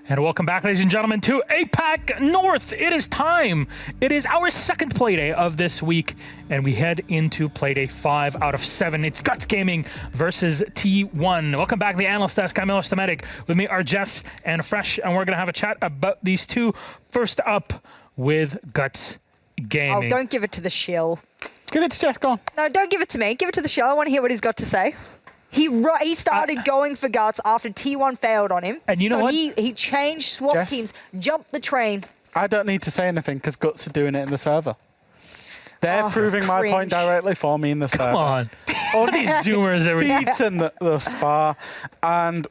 And welcome back, ladies and gentlemen, to APAC North. It is time. It is our second Playday of this week, and we head into Playday 5 out of 7. It's Guts Gaming versus T1. Welcome back to the Analyst Desk. I'm Milos the Medic. With me are Jess and Fresh, and we're going to have a chat about these two. First up with Guts Gaming. Oh, don't give it to the shill. Give it to Jess, go on. No, don't give it to me. Give it to the shill. I want to hear what he's got to say. He started going for Guts after T1 failed on him. And you know what? He changed, swapped Jess? teams, jumped the train. I don't need to say anything because Guts are doing it in the server. They're proving my point cringe. directly for me in the server. Come on. All these Zoomers every day. Beaten thus far. And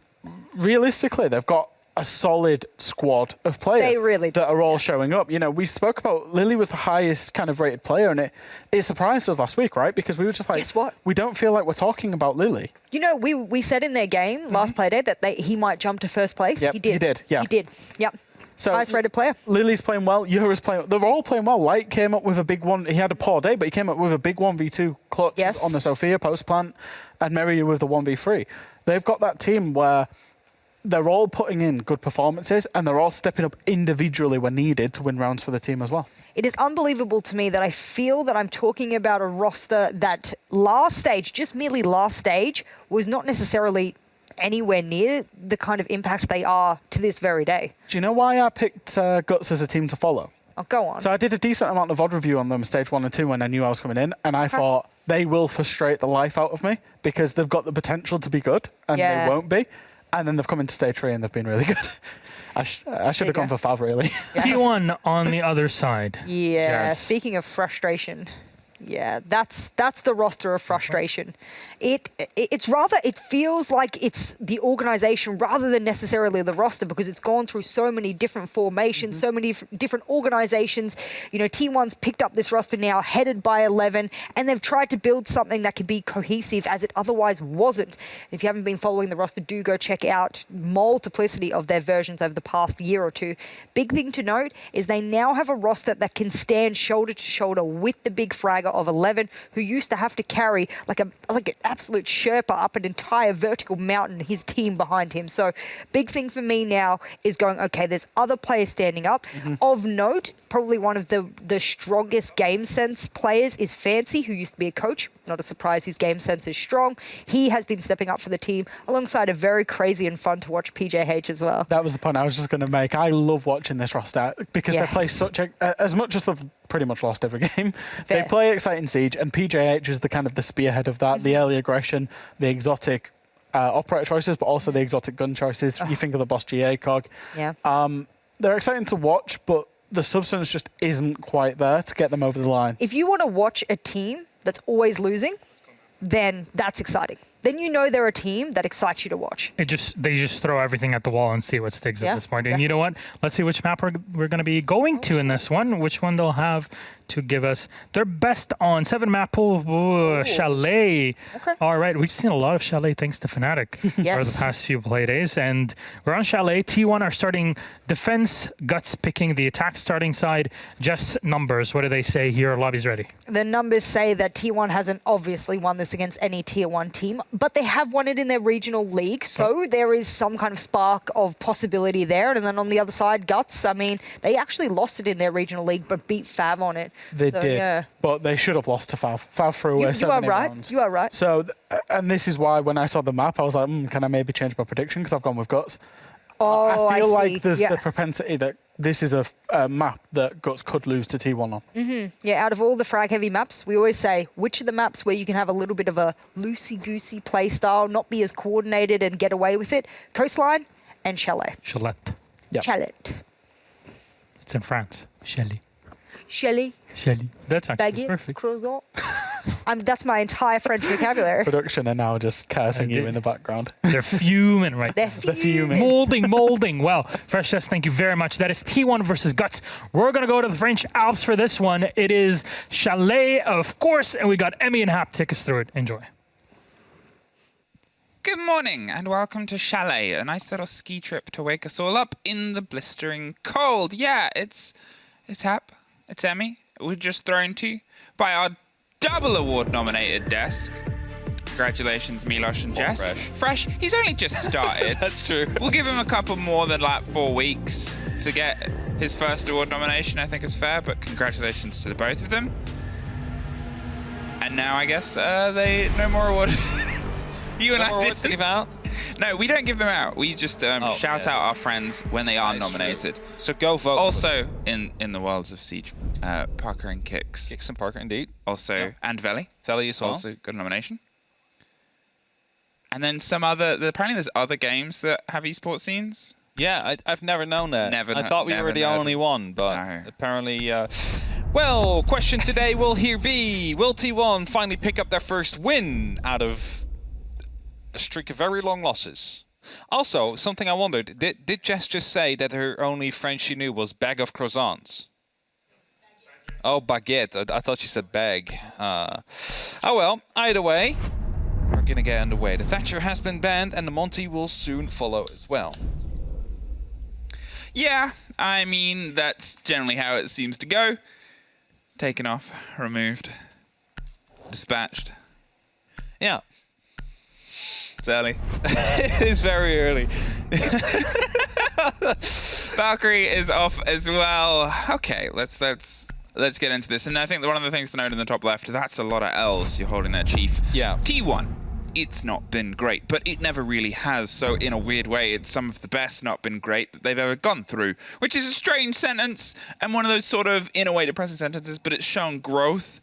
realistically, they've got a solid squad of players They really do, that are all showing up. You know, we spoke about Lily was the highest kind of rated player, and it surprised us last week, right? Because we were just like, Guess what? We don't feel like we're talking about Lily. You know, we said in their game, last Playday, that he might jump to first place. Yep, he did. he did, yeah. He did, yep. So Highest rated player. Lily's playing well. Yura's playing. They're all playing well. Light came up with a big one. He had a poor day, but he came up with a big 1v2 clutch on the Sophia post plant, and Merriu with the 1v3. They've got that team where they're all putting in good performances, and they're all stepping up individually when needed to win rounds for the team as well. It is unbelievable to me that I feel that I'm talking about a roster that last stage, just merely last stage, was not necessarily anywhere near the kind of impact they are to this very day. Do you know why I picked Guts as a team to follow? Oh, go on. So I did a decent amount of VOD review on them stage 1 and 2 when I knew I was coming in, and I thought they will frustrate the life out of me because they've got the potential to be good, and they won't be. And then they've come into stage 3 and they've been really good. I should have gone for Fav, really. T1 on the other side. Yeah, Jess. speaking of frustration, yeah, that's the roster of frustration. It feels like it's the organization rather than necessarily the roster, because it's gone through so many different formations, so many different organizations. You know, T1's picked up this roster now, headed by 11, and they've tried to build something that can be cohesive as it otherwise wasn't. If you haven't been following the roster, do go check out multiplicity of their versions over the past year or two. Big thing to note is they now have a roster that can stand shoulder to shoulder with the big fragger of 11, who used to have to carry like an absolute Sherpa up an entire vertical mountain, his team behind him. So big thing for me now is going, okay, there's other players standing up. Of note, probably one of the strongest game sense players is Fancy, who used to be a coach. Not a surprise, his game sense is strong. He has been stepping up for the team alongside a very crazy and fun to watch PJH as well. That was the point I was just going to make. I love watching this roster because they play such as much as they've pretty much lost every game. They play exciting Siege, and PJH is the kind of the spearhead of that. The early aggression, the exotic operator choices, but also the exotic gun choices. You think of the boss GA cog. Yeah. They're exciting to watch, but the substance just isn't quite there to get them over the line. If you want to watch a team that's always losing, then that's exciting. Then you know they're a team that excites you to watch. They just throw everything at the wall and see what sticks at this point. And you know what? Let's see which map we're going to be going to in this one. Which one they'll have to give us their best on 7 map pool. Chalet. Okay. All right, we've seen a lot of Chalet thanks to Fnatic over the past few play days, and we're on Chalet. T1 are starting defense, Guts picking the attack starting side. Just numbers. What do they say here? Lobby's ready. The numbers say that T1 hasn't obviously won this against any Tier 1 team, but they have won it in their regional league, so there is some kind of spark of possibility there. And then on the other side, Guts, I mean, they actually lost it in their regional league, but beat Fav on it. They did, but they should have lost to Fav. Fav threw away so many rounds. You are right. So, and this is why when I saw the map, I was like, can I maybe change my prediction? Because I've gone with Guts. Oh, I feel like there's the propensity that this is a map that Guts could lose to T1 on. Yeah, out of all the frag-heavy maps, we always say, which are the maps where you can have a little bit of a loosey-goosey play style, not be as coordinated and get away with it? Coastline and Chalet. Chalette. Yep. Chalet. It's in France. Shelly. Shelly. Shelly. That's actually Baguette. perfect. Croissant. That's my entire French vocabulary. Production are now just cursing you in the background. They're fuming right now. They're fuming. Molding. Well, Fresh Test, thank you very much. That is T1 versus Guts. We're going to go to the French Alps for this one. It is Chalet, of course, and we got Emmy and Hap. Take us through it. Enjoy. Good morning and welcome to Chalet, a nice little ski trip to wake us all up in the blistering cold. Yeah, it's Hap, it's Emmy. We're just thrown to by our double award nominated desk. Congratulations, Milos and Jess. Fresh. He's only just started. That's true. We'll give him a couple more than like 4 weeks to get his first award nomination, I think is fair, but congratulations to the both of them. And now I guess no more award. You and I did give out? No, we don't give them out. We just shout out our friends when they are nominated. True. So go vote. Also, in the worlds of Siege, Parker and Kix. Kix and Parker, indeed. Also, and Veli. Veli as well. Also got a nomination. And then some other, apparently there's other games that have esports scenes. Yeah, I've never known that. I thought we were the only one, but apparently... Well, question today will here be, will T1 finally pick up their first win out of a streak of very long losses? Also, something I wondered, did Jess just say that her only French she knew was bag of croissants? Oh, baguette. I thought she said bag. Oh well, either way, we're going to get underway. The Thatcher has been banned and the Monty will soon follow as well. Yeah, I mean, that's generally how it seems to go. Taken off, removed, dispatched. Yeah. It's early. It is very early. Valkyrie is off as well. Okay, let's get into this. And I think one of the things to note in the top left, that's a lot of L's you're holding there, Chief. Yeah. T1, it's not been great, but it never really has. So in a weird way, it's some of the best not been great that they've ever gone through, which is a strange sentence and one of those sort of, in a way, depressing sentences, but it's shown growth.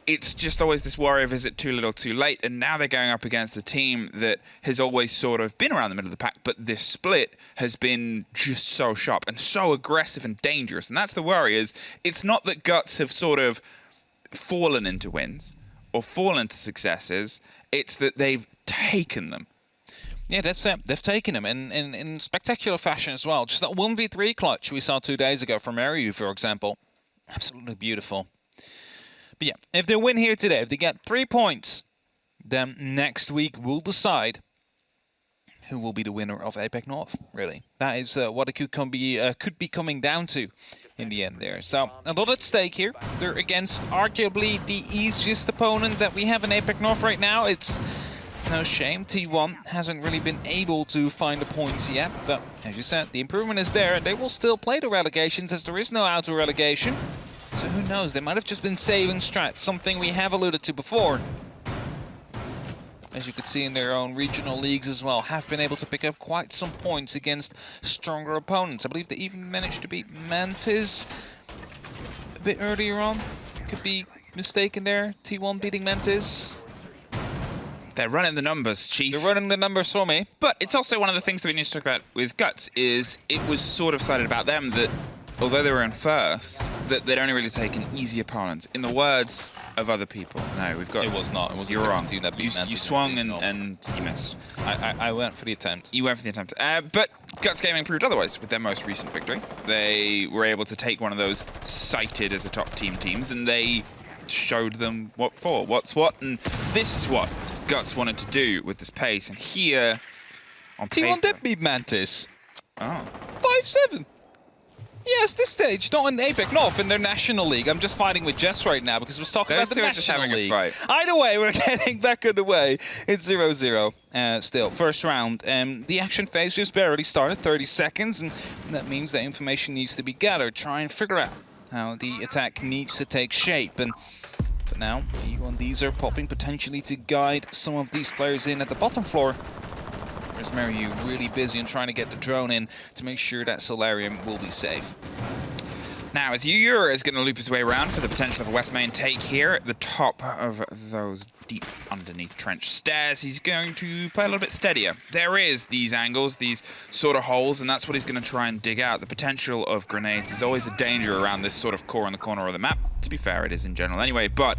It's just always this worry of is it too little too late, and now they're going up against a team that has always sort of been around the middle of the pack, but this split has been just so sharp and so aggressive and dangerous, and that's the worry. Is it's not that Guts have sort of fallen into wins or fallen into successes, it's that they've taken them. Yeah, that's it. They've taken them in spectacular fashion as well. Just that 1v3 clutch we saw 2 days ago from Mariu, for example. Absolutely beautiful. But yeah, if they win here today, if they get 3 points, then next week we'll decide who will be the winner of APAC North, really. That is what it could be coming down to in the end there. So, a lot at stake here. They're against arguably the easiest opponent that we have in APAC North right now. It's no shame. T1 hasn't really been able to find the points yet, but as you said, the improvement is there, and they will still play the relegations as there is no auto relegation. So who knows, they might have just been saving strats, something we have alluded to before. As you could see in their own regional leagues as well, have been able to pick up quite some points against stronger opponents. I believe they even managed to beat Mantis a bit earlier on. Could be mistaken there, T1 beating Mantis. They're running the numbers, Chief. They're running the numbers for me. But it's also one of the things that we need to talk about with Guts is it was sort of cited about them that although they were in first, that they'd only really taken easy opponents. In the words of other people, no, we've got... It was not. It was you're wrong. Team that beat you swung and you missed. I went for the attempt. You went for the attempt. But Guts Gaming proved otherwise with their most recent victory. They were able to take one of those cited as a top teams, and they showed them what's what, and this is what Guts wanted to do with this pace. And here, on T1 paper... did beat Mantis. Oh. 5-7. Yes, this stage, not in APAC North, in their National League. I'm just fighting with Jess right now because we're talking about the National League. Either way, we're getting back underway. It's 0-0 still. First round. The action phase just barely started, 30 seconds, and that means that information needs to be gathered. Try and figure out how the attack needs to take shape. And for now, these are popping potentially to guide some of these players in at the bottom floor. Whereas Mariu really busy on trying to get the drone in to make sure that Solarium will be safe. Now, as Yura is going to loop his way around for the potential of a West main take here at the top of those deep underneath trench stairs, he's going to play a little bit steadier. There is these angles, these sort of holes, and that's what he's going to try and dig out. The potential of grenades is always a danger around this sort of core in the corner of the map. To be fair, it is in general anyway, but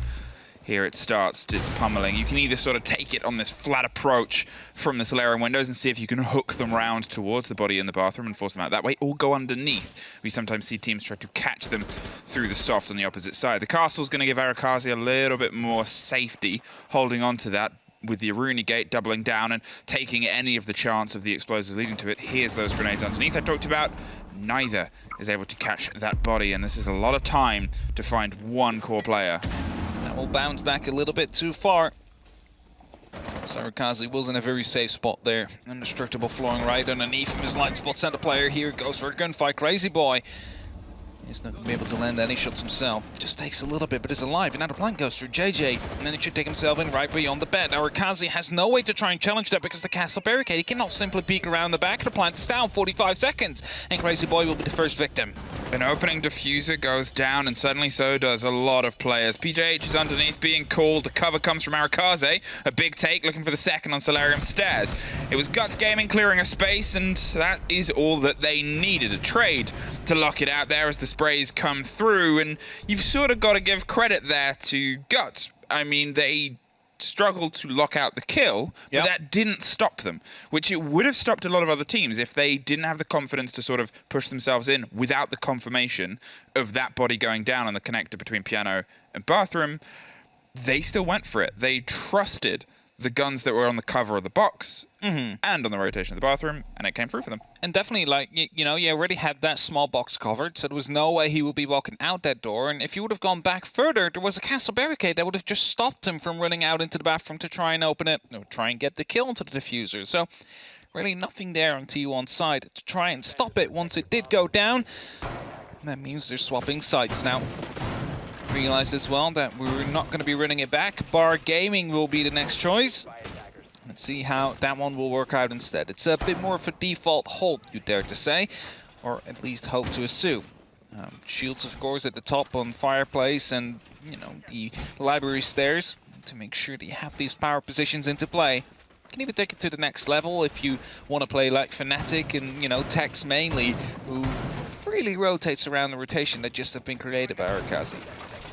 here it starts, it's pummeling. You can either sort of take it on this flat approach from the Solarium windows and see if you can hook them round towards the body in the bathroom and force them out that way, or go underneath. We sometimes see teams try to catch them through the soft on the opposite side. The castle's going to give Arakazi a little bit more safety, holding on to that with the Aruni gate doubling down and taking any of the chance of the explosives leading to it. Here's those grenades underneath I talked about. Neither is able to catch that body, and this is a lot of time to find one core player. That will bounce back a little bit too far. Sarakazi was in a very safe spot there. Indestructible flowing right underneath him. His light spot center player here goes for a gunfight. Crazy Boy. He's not going to be able to land any shots himself. Just takes a little bit, but is alive. Another blind goes through JJ, and then he should take himself in right beyond the bed. Now, Arkazi has no way to try and challenge that because the castle barricade. He cannot simply peek around the back of the plant. It's down 45 seconds, and Crazy Boy will be the first victim. An opening diffuser goes down, and suddenly so does a lot of players. PJH is underneath being called. The cover comes from Arakaze. A big take, looking for the second on Solarium Stairs. It was Guts Gaming clearing a space, and that is all that they needed. A trade to lock it out there as the sprays come through, and you've sort of got to give credit there to Guts. I mean, they struggled to lock out the kill, but that didn't stop them, which it would have stopped a lot of other teams if they didn't have the confidence to sort of push themselves in without the confirmation of that body going down on the connector between piano and bathroom. They still went for it. They trusted the guns that were on the cover of the box and on the rotation of the bathroom, and it came through for them. And definitely, like, you know, you already had that small box covered, so there was no way he would be walking out that door. And if you would have gone back further, there was a castle barricade that would have just stopped him from running out into the bathroom to try and open it, or try and get the kill into the diffuser. So really nothing there on T1's side to try and stop it once it did go down. That means they're swapping sides now. Realized as well that we're not going to be running it back. Bar Gaming will be the next choice. Let's see how that one will work out instead. It's a bit more of a default hold, you dare to say, or at least hope to assume. Shields, of course, at the top on Fireplace and, you know, the library stairs to make sure that you have these power positions into play. You can even take it to the next level if you want to play like Fnatic and, you know, Tex mainly, who freely rotates around the rotation that just have been created by Arakazi.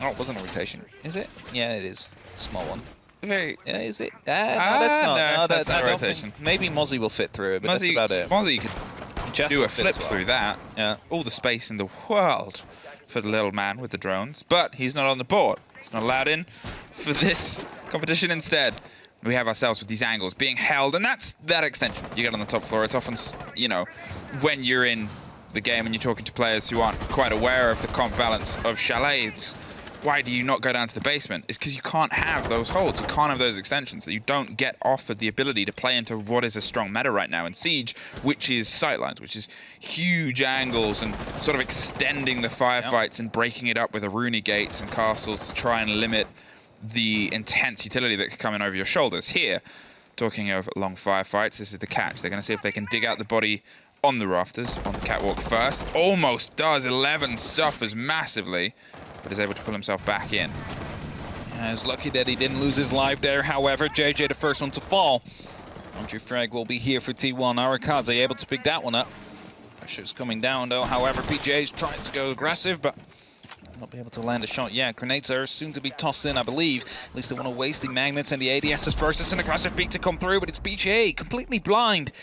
Oh, it wasn't a rotation. Is it? Yeah, it is. Small one. Very. Is it? No, that's not. No, that's not a rotation. Maybe Mozzie will fit through it, but that's about it. Mozzie could do a flip through that. Yeah. All the space in the world for the little man with the drones, but he's not on the board. He's not allowed in for this competition instead. We have ourselves with these angles being held, and that's that extension. You get on the top floor. It's often, you know, when you're in the game and you're talking to players who aren't quite aware of the comp balance of Chalet, it's why do you not go down to the basement? It's because you can't have those holds. You can't have those extensions. That you don't get offered the ability to play into what is a strong meta right now in Siege, which is sightlines, which is huge angles and sort of extending the firefights and breaking it up with Aruni gates and castles to try and limit the intense utility that could come in over your shoulders. Here, talking of long firefights, this is the catch. They're going to see if they can dig out the body on the rafters, on the catwalk first. Almost does. 11 suffers massively, but is able to pull himself back in. Yeah, he's lucky that he didn't lose his life there. However, JJ the first one to fall. Andrew Frag will be here for T1. Arakaze able to pick that one up. Pressure's coming down though. However, PJ tries to go aggressive, but not be able to land a shot. Yeah, grenades are soon to be tossed in, I believe. At least they want to waste the magnets and the ADSs first. It's an aggressive peek to come through, but it's PJ completely blind.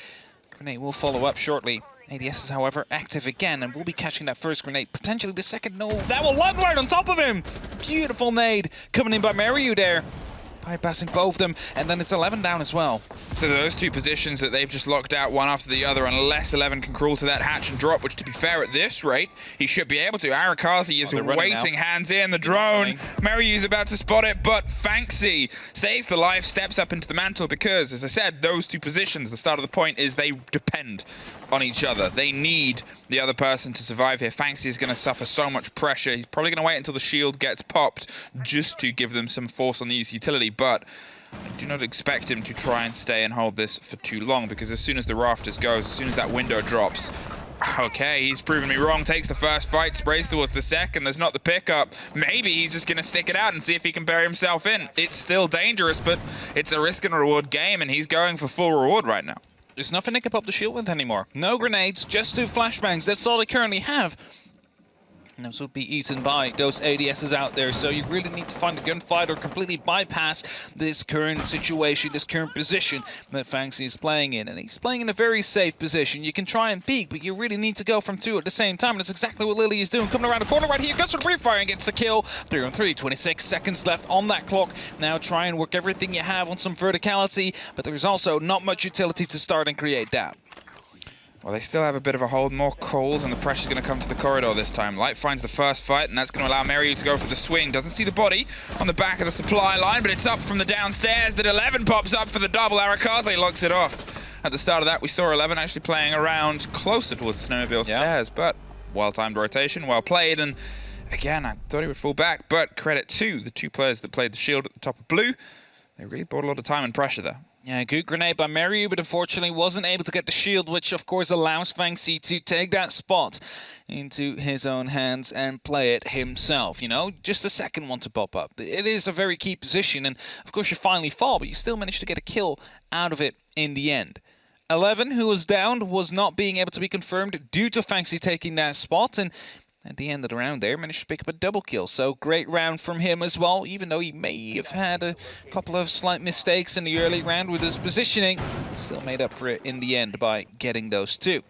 Grenade will follow up shortly. ADS is, however, active again, and we'll be catching that first grenade. Potentially the second. No, that will land right on top of him. Beautiful nade coming in by Mariu there. Bypassing both of them, and then it's 11 down as well. So those two positions that they've just locked out one after the other, unless 11 can crawl to that hatch and drop, which to be fair at this rate, he should be able to. Arakazi is waiting, hands in, the drone. Mariu's about to spot it, but Fanxy saves the life, steps up into the mantle because, as I said, those two positions, the start of the point is they depend on each other. They need the other person to survive here. Fanxy is going to suffer so much pressure. He's probably going to wait until the shield gets popped just to give them some force on the use utility, but I do not expect him to try and stay and hold this for too long because as soon as the rafters goes, as soon as that window drops, okay, he's proven me wrong, takes the first fight, sprays towards the second, there's not the pickup. Maybe he's just going to stick it out and see if he can bury himself in. It's still dangerous, but it's a risk and reward game, and he's going for full reward right now. There's nothing to pop the shield with anymore. No grenades, just 2 flashbangs. That's all they currently have. And those will be eaten by those ADSs out there, so you really need to find a gunfight or completely bypass this current situation, this current position that Fanxy is playing in. And he's playing in a very safe position. You can try and peek, but you really need to go from 2 at the same time, and that's exactly what Lily is doing. Coming around the corner right here, goes for the brief fire and gets the kill. 3 on 3, 26 seconds left on that clock. Now try and work everything you have on some verticality, but there's also not much utility to start and create that. Well, they still have a bit of a hold, more calls, and the pressure's going to come to the corridor this time. Light finds the first fight, and that's going to allow Meryu to go for the swing. Doesn't see the body on the back of the supply line, but it's up from the downstairs that 11 pops up for the double. Arakaze locks it off. At the start of that, we saw 11 actually playing around closer towards the snowmobile stairs, but well-timed rotation, well played, and again, I thought he would fall back, but credit to the 2 players that played the shield at the top of blue. They really brought a lot of time and pressure there. Yeah, good grenade by Meryu, but unfortunately wasn't able to get the shield, which of course allows Fangxi to take that spot into his own hands and play it himself. You know, just the second one to pop up. It is a very key position, and of course you finally fall, but you still managed to get a kill out of it in the end. 11, who was downed, was not being able to be confirmed due to Fangxi taking that spot, and at the end of the round there, managed to pick up a double kill. So great round from him as well, even though he may have had a couple of slight mistakes in the early round with his positioning. Still made up for it in the end by getting those 2.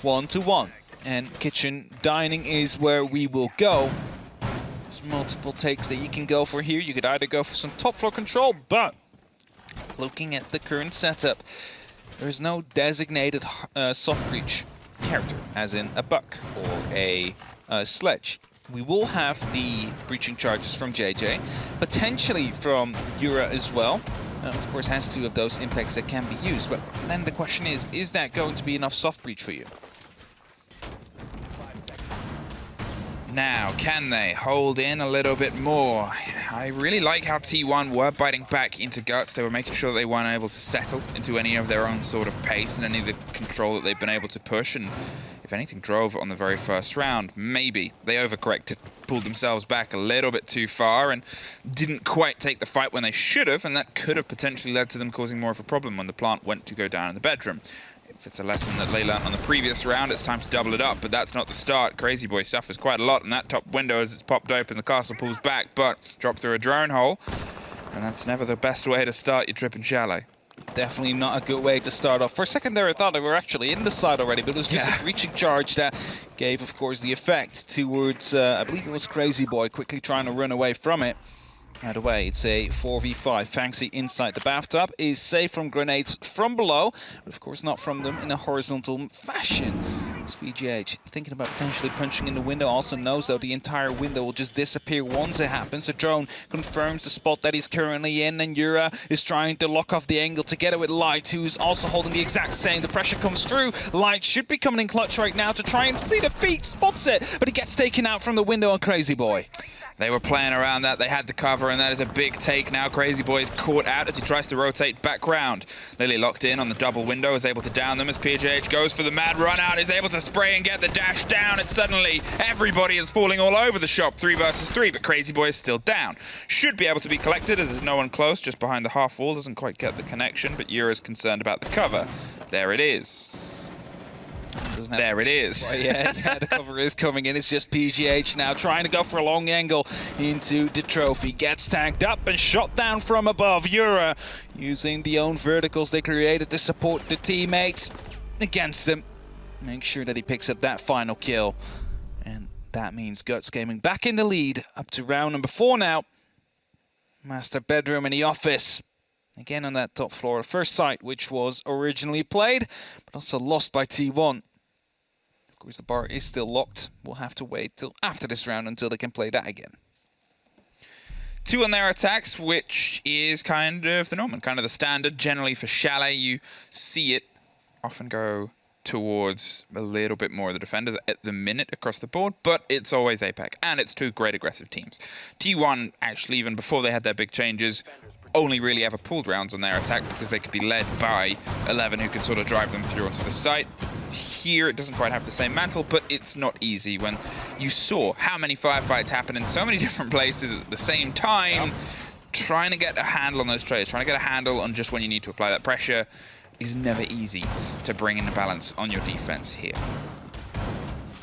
1-1. And kitchen dining is where we will go. There's multiple takes that you can go for here. You could either go for some top floor control, but looking at the current setup, there's no designated soft breach character, as in a buck or a sledge. We will have the breaching charges from JJ, potentially from Yura as well. Of course, has 2 of those impacts that can be used, but then the question is that going to be enough soft breach for you? Now, can they hold in a little bit more? I really like how T1 were biting back into Guts. They were making sure they weren't able to settle into any of their own sort of pace and any of the control that they've been able to push. And if anything, drove on the very first round. Maybe they overcorrected, pulled themselves back a little bit too far and didn't quite take the fight when they should have. And that could have potentially led to them causing more of a problem when the plant went to go down in the bedroom. If it's a lesson that they learned on the previous round, it's time to double it up, but that's not the start. Crazy Boy suffers quite a lot in that top window as it's popped open. The castle pulls back, but dropped through a drone hole, and that's never the best way to start your trip in Chalet. Definitely not a good way to start off. For a second there, I thought they were actually in the side already, but it was just a breaching charge that gave, of course, the effect towards, I believe it was Crazy Boy, quickly trying to run away from it. Either way, it's a 4v5. Fangxi inside the bathtub is safe from grenades from below, but of course not from them in a horizontal fashion. SPGH thinking about potentially punching in the window, also knows though the entire window will just disappear once it happens. The drone confirms the spot that he's currently in, and Yura is trying to lock off the angle together with Light, who's also holding the exact same. The pressure comes through. Light should be coming in clutch right now to try and see the feet, spots it, but he gets taken out from the window on Crazy Boy. They were playing around that, they had the cover, and that is a big take now. Crazy Boy is caught out as he tries to rotate back round. Lily locked in on the double window, is able to down them as PJH goes for the mad run out, is able to spray and get the dash down, and suddenly everybody is falling all over the shop, 3 versus 3, but Crazy Boy is still down. Should be able to be collected as there's no one close, just behind the half wall, doesn't quite get the connection, but Yura's concerned about the cover. There it is. There it is. Well, yeah, the cover is coming in. It's just PGH now trying to go for a long angle into the trophy. Gets tagged up and shot down from above. Yura using the own verticals they created to support the teammates against them. Make sure that he picks up that final kill. And that means Guts Gaming back in the lead up to round number 4 now. Master bedroom in the office. Again on that top floor. First site which was originally played, but also lost by T1. Of course, the bar is still locked. We'll have to wait till after this round until they can play that again. 2 on their attacks, which is kind of the norm and kind of the standard. Generally for Chalet, you see it often go towards a little bit more of the defenders at the minute across the board, but it's always APAC, and it's 2 great aggressive teams. T1, actually, even before they had their big changes, only really ever pulled rounds on their attack because they could be led by 11 who could sort of drive them through onto the site. Here, it doesn't quite have the same mantle, but it's not easy when you saw how many firefights happen in so many different places at the same time. Trying to get a handle on those trades, trying to get a handle on just when you need to apply that pressure is never easy to bring in the balance on your defense here.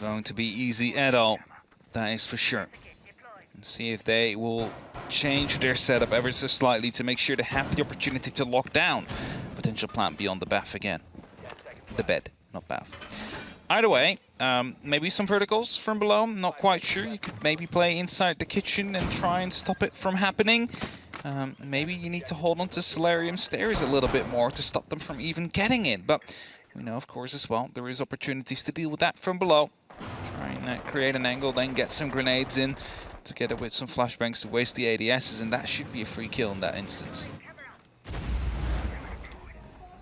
Going to be easy at all, that is for sure. And see if they will change their setup ever so slightly to make sure they have the opportunity to lock down potential plant beyond the bath again. The bed, not bath. Either way, maybe some verticals from below, not quite sure. You could maybe play inside the kitchen and try and stop it from happening. Maybe you need to hold on to Solarium stairs a little bit more to stop them from even getting in. But We know, of course, as well, there is opportunities to deal with that from below. Try and create an angle, then get some grenades in together with some flashbangs to waste the ADSs, and that should be a free kill in that instance.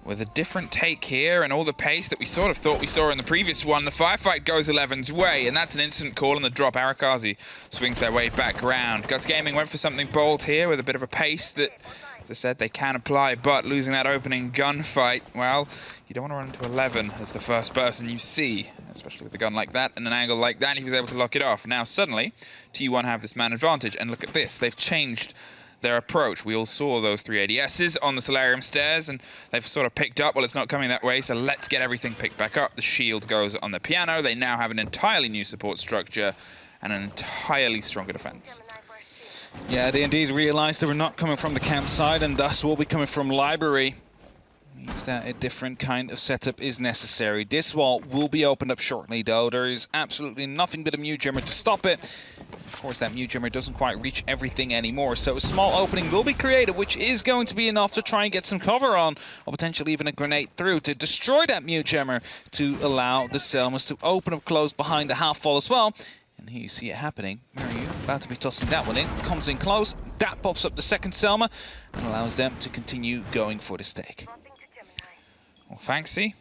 With a different take here and all the pace that we sort of thought we saw in the previous one, the firefight goes 11's way, and that's an instant call on the drop. Arakazi swings their way back round. Guts Gaming went for something bold here with a bit of a pace that, as I said, they can apply, but losing that opening gunfight, well, you don't want to run into 11 as the first person you see, especially with a gun like that and an angle like that. He was able to lock it off. Now suddenly, T1 have this man advantage, and look at this. They've changed their approach. We all saw those 3 ADSs on the Solarium stairs, and they've sort of picked up, well, it's not coming that way, so let's get everything picked back up. The shield goes on the piano. They now have an entirely new support structure and an entirely stronger defense. Yeah, they indeed realized they were not coming from the campsite, and thus will be coming from library. Means that a different kind of setup is necessary. This wall will be opened up shortly, though. There is absolutely nothing but a Mute Jammer to stop it. Of course, that Mute Jammer doesn't quite reach everything anymore, so a small opening will be created, which is going to be enough to try and get some cover on, or potentially even a grenade through to destroy that Mute Jammer to allow the Selmas to open up close behind the half wall as well. And here you see it happening. Mariu about to be tossing that one in. Comes in close. That pops up the second Selma and allows them to continue going for the stake. Well, Fanxy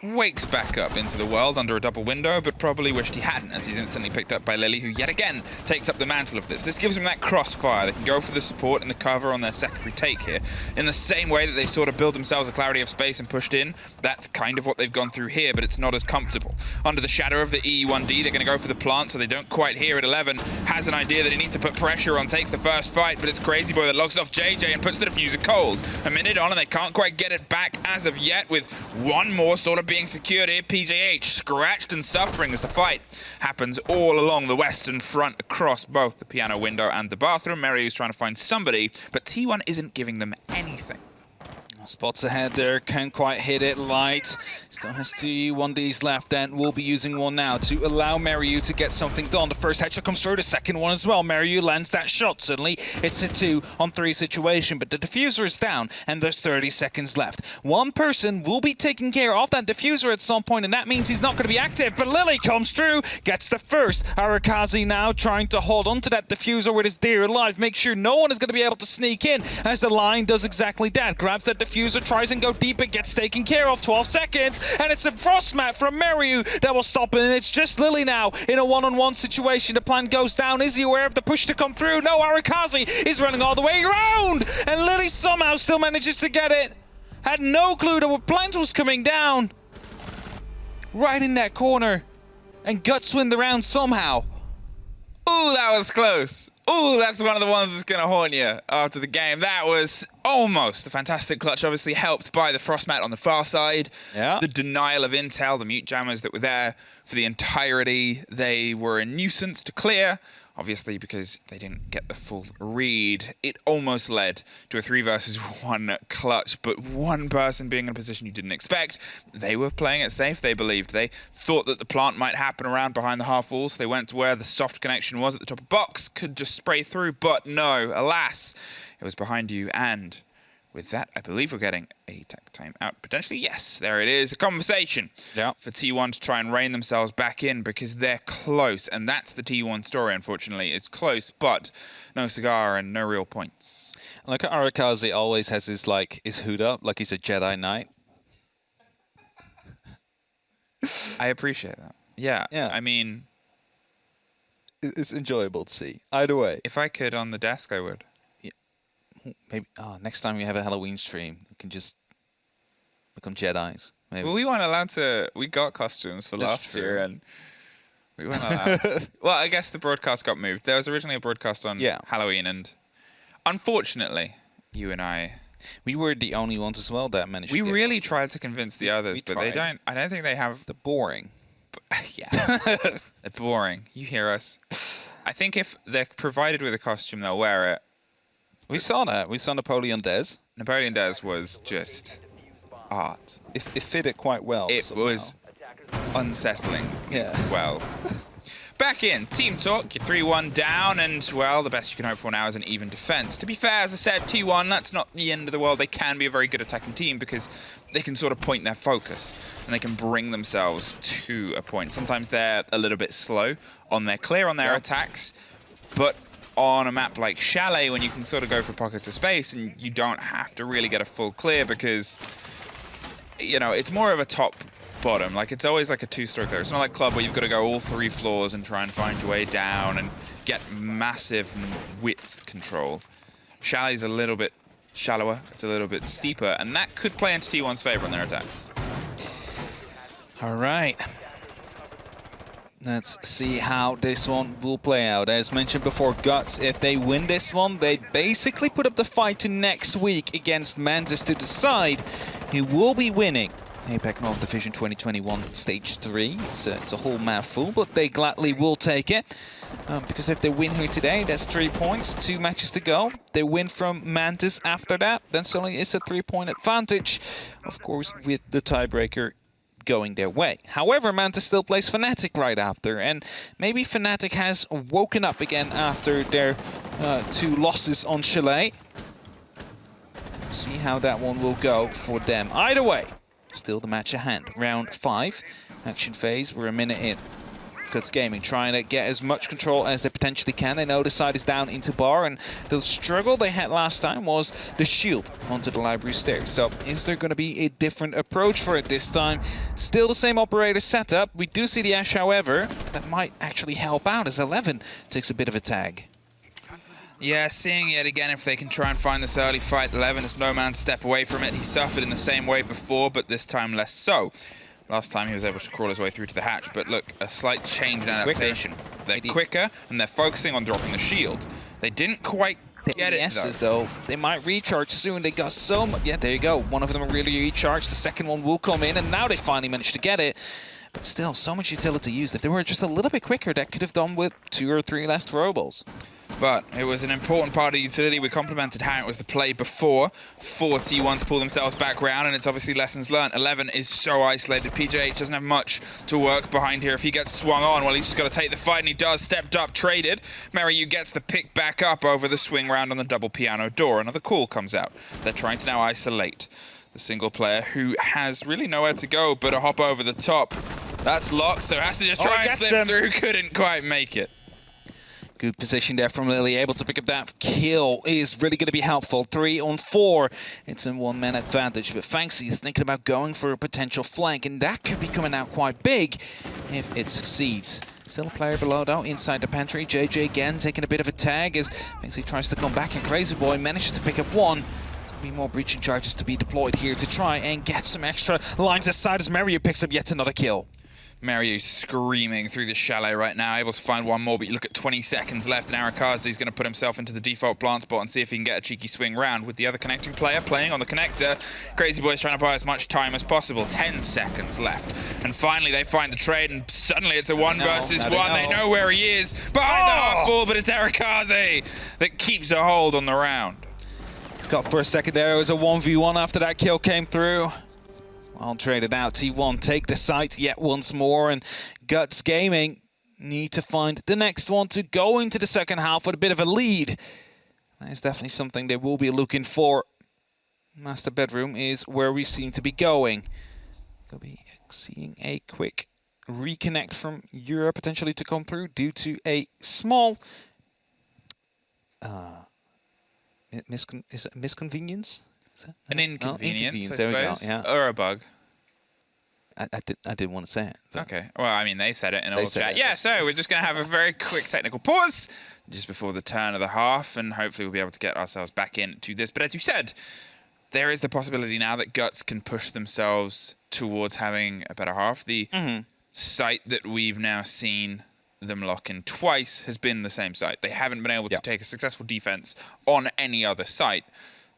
wakes back up into the world under a double window, but probably wished he hadn't, as he's instantly picked up by Lily, who yet again takes up the mantle of this. This gives him that crossfire. They can go for the support and the cover on their secondary take here. In the same way that they sort of build themselves a clarity of space and pushed in, that's kind of what they've gone through here, but it's not as comfortable. Under the shadow of the E1D, they're going to go for the plant, so they don't quite hear it. 11 has an idea that he needs to put pressure on, takes the first fight, but it's Crazy Boy that locks off JJ and puts the diffuser cold. A minute on, and they can't quite get it back as of yet, with one more sort of being secured here. PJH scratched and suffering as the fight happens all along the western front across both the piano window and the bathroom. Mariu's trying to find somebody, but T1 isn't giving them anything. Spots ahead there, can't quite hit it. Light still has 2 1Ds left and will be using one now to allow Mariu to get something done. The first headshot comes through, the second one as well. Mariu lands that shot. Suddenly it's a 2-on-3 situation, but the diffuser is down and there's 30 seconds left. One person will be taking care of that diffuser at some point, and that means he's not going to be active, but Lily comes through, gets the first. Arakazi now trying to hold onto that diffuser with his dear life, make sure no one is going to be able to sneak in, as the line does exactly that. Grabs that diffuser, tries and go deep, and gets taken care of. 12 seconds, and it's a frost mat from Mariu that will stop him. It's just Lily now in a one-on-one situation. The plan goes down. Is he aware of the push to come through? No, Arakazi is running all the way around, and Lily somehow still manages to get it. Had no clue that plant was coming down. Right in that corner, and Guts win the round somehow. Ooh, that was close. Ooh, that's one of the ones that's going to haunt you after the game. That was almost a fantastic clutch, obviously helped by the frost mat on the far side. Yeah. The denial of intel, the Mute Jammers that were there for the entirety. They were a nuisance to clear, obviously, because they didn't get the full read. It almost led to a 3 versus 1 clutch, but one person being in a position you didn't expect. They were playing it safe, they believed. They thought that the plant might happen around behind the half wall, so they went to where the soft connection was at the top of box, could just spray through, but no, alas, it was behind you. And with that, I believe we're getting a tech time out. Potentially, yes, there it is. A conversation for T1 to try and rein themselves back in, because they're close. And that's the T1 story, unfortunately. It's close, but no cigar and no real points. Look at Arakazi, always has his hood up, like he's a Jedi Knight. I appreciate that. Yeah. I mean, it's enjoyable to see. Either way. If I could on the desk, I would. Maybe next time we have a Halloween stream, we can just become Jedis. Maybe. Well, we weren't allowed to. We got costumes for last year, and we weren't allowed. Well, I guess the broadcast got moved. There was originally a broadcast on Halloween, and unfortunately, you and we were the only ones as well that managed. We really tried to convince the others, but they don't. I don't think they have. The boring. Yeah, they're boring. You hear us. I think if they're provided with a costume, they'll wear it. We saw that. We saw Napoleon Des. Napoleon Des was just art. It fit it quite well. It was unsettling. Yeah. Well. Back in, team talk, you're 3-1 down, and, well, the best you can hope for now is an even defense. To be fair, as I said, 2-1, that's not the end of the world. They can be a very good attacking team because they can sort of point their focus, and they can bring themselves to a point. Sometimes they're a little bit slow on their clear, on their attacks, but on a map like Chalet, when you can sort of go for pockets of space, and you don't have to really get a full clear because, you know, it's more of a top-bottom. Like, it's always like a two-stroke there. It's not like Club where you've got to go all 3 floors and try and find your way down and get massive width control. Chalet's a little bit shallower, it's a little bit steeper, and that could play into T1's favor on their attacks. All right. Let's see how this one will play out. As mentioned before, Guts, if they win this one, they basically put up the fight to next week against Mantis to decide who will be winning APAC North Division 2021 Stage 3. It's a whole mouthful, but they gladly will take it. Because if they win here today, that's 3 points, 2 matches to go. They win from Mantis after that, then suddenly it's a 3-point advantage. Of course, with the tiebreaker going their way. However, Mantis still plays Fnatic right after, and maybe Fnatic has woken up again after their 2 losses on Chalet. See how that one will go for them. Either way, still the match at hand. Round 5, action phase. We're a minute in. Guts Gaming trying to get as much control as they potentially can. They know the side is down into bar, and the struggle they had last time was the shield onto the library stairs. So is there going to be a different approach for it this time? Still the same operator setup. We do see the Ashe, however, that might actually help out as 11 takes a bit of a tag. Yeah, seeing yet again if they can try and find this early fight. 11 is no man's step away from it. He suffered in the same way before, but this time less so. Last time he was able to crawl his way through to the hatch, but look, a slight change in adaptation. They're quicker, and they're focusing on dropping the shield. They didn't quite get it, though. They might recharge soon. They got so much. Yeah, there you go. One of them really recharged. The second one will come in, and now they finally managed to get it. But still, so much utility used. If they were just a little bit quicker, that could have done with 2 or 3 less throwables. But it was an important part of utility. We complimented how it was the play before. 4 T1 to pull themselves back round, and it's obviously lessons learned. 11 is so isolated. PJH doesn't have much to work behind here. If he gets swung on, well, he's just got to take the fight, and he does. Stepped up, traded. Meryu gets the pick back up over the swing round on the double piano door. Another call comes out. They're trying to now isolate the single player who has really nowhere to go but a hop over the top. That's locked, so has to just try and slip through. Couldn't quite make it. Good position there from Lily, able to pick up that kill is really going to be helpful. 3 on 4. It's a 1-man advantage, but Fanxi is thinking about going for a potential flank, and that could be coming out quite big if it succeeds. Still a player below, though, inside the pantry. JJ again taking a bit of a tag as Fanxi tries to come back, and Crazy Boy manages to pick up 1. There's going to be more breaching charges to be deployed here to try and get some extra lines aside as Meryu picks up yet another kill. Meryu screaming through the Chalet right now, able to find 1 more, but you look at 20 seconds left, and Arakaze's going to put himself into the default plant spot and see if he can get a cheeky swing round with the other connecting player playing on the connector. Crazy Boy's trying to buy as much time as possible. 10 seconds left. And finally they find the trade, and suddenly it's a 1 versus 1. They know where he is. Behind the half full, but it's Arakaze that keeps a hold on the round. Got for a second there. It was a 1v1 after that kill came through. Well traded out. T1 take the site yet once more, and Guts Gaming need to find the next one to go into the second half with a bit of a lead. That is definitely something they will be looking for. Master bedroom is where we seem to be going. Gonna be seeing a quick reconnect from Europe potentially to come through due to a small is it misconvenience? An inconvenience, I there suppose, we go, yeah. or a bug. I didn't want to say it. Okay, well, I mean, they said it in all chat. Yeah, so we're just going to have a very quick technical pause just before the turn of the half, and hopefully we'll be able to get ourselves back into this. But as you said, there is the possibility now that Guts can push themselves towards having a better half. The site that we've now seen them lock in twice has been the same site. They haven't been able to take a successful defense on any other site.